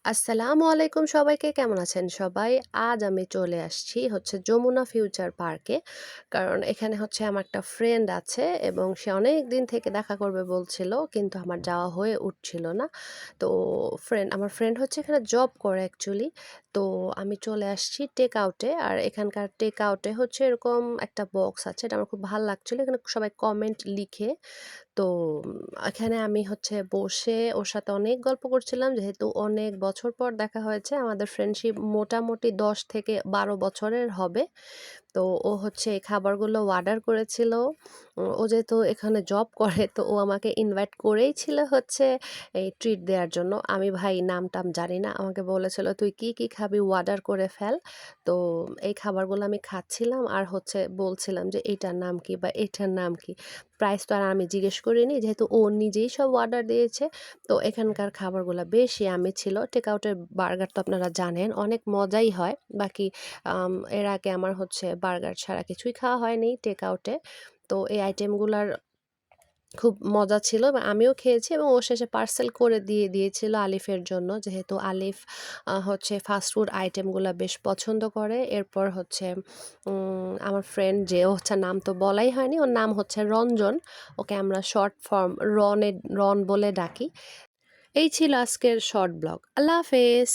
আসসালামু আলাইকুম সবাইকে, কেমন আছেন সবাই? আজ আমি চলে আসছি হচ্ছে যমুনা ফিউচার পার্কে। কারণ এখানে হচ্ছে আমার একটা ফ্রেন্ড আছে এবং সে অনেকদিন থেকে দেখা করবে বলছিল, কিন্তু আমার যাওয়া হয়ে উঠছিল না। তো আমার ফ্রেন্ড হচ্ছে এখানে জব করে অ্যাকচুয়ালি। তো আমি চলে আসছি টেক আউটে। আর এখানকার টেক আউটে হচ্ছে এরকম একটা বক্স আছে, এটা আমার খুব ভাল লাগছিল। এখানে সবাই কমেন্ট লিখে। তো এখানে আমি হচ্ছে বসে ওর সাথে অনেক গল্প করছিলাম, যেহেতু অনেক বছর পর দেখা হয়েছে। আমাদের ফ্রেন্ডশিপ মোটামুটি ১০ থেকে ১২ বছরের হবে। তো ও হচ্ছে এই খাবারগুলো অর্ডার করেছিল। ও যেহেতু এখানে জব করে, তো ও আমাকে ইনভাইট করেই ছিল হচ্ছে এই ট্রিট দেওয়ার জন্য। আমি ভাই নাম-টাম জানি না। আমাকে বলেছিল, "তুই কি, কি খাবি অর্ডার করে ফেল।" তো এই খাবারগুলো আমি খাচ্ছিলাম আর হচ্ছে বলছিলাম যে এইটার নাম কি বা এটার নাম কি? প্রাইস তো আর আমি জিজ্ঞেস করিনি, যেহেতু ও নিজেই সব অর্ডার দিয়েছে। তো এখানকার খাবারগুলা বেশ ইয়াম্মি ছিল। টেক আউটের বার্গার তো আপনারা জানেন অনেক মজাই হয়। বাকি এর আগে আমার হচ্ছে বার্গার ছাড়া কিছুই খাওয়া হয়নি টেক আউটে। তো এই আইটেমগুলার খুব মজা ছিল এবং আমিও খেয়েছি এবং ও শেষে পার্সেল করে দিয়ে দিয়েছিল আলিফের জন্য। যেহেতু আলিফ হচ্ছে ফাস্টফুড আইটেমগুলা বেশ পছন্দ করে। এরপর হচ্ছে আমার ফ্রেন্ড যে ও হচ্ছে নাম তো বলাই হয়নি। ওর নাম হচ্ছে রঞ্জন। ওকে আমরা শর্ট ফর্ম রন বলে ডাকি। এই ছিল আজকের শর্ট ব্লগ। আল্লাহ হাফেজ।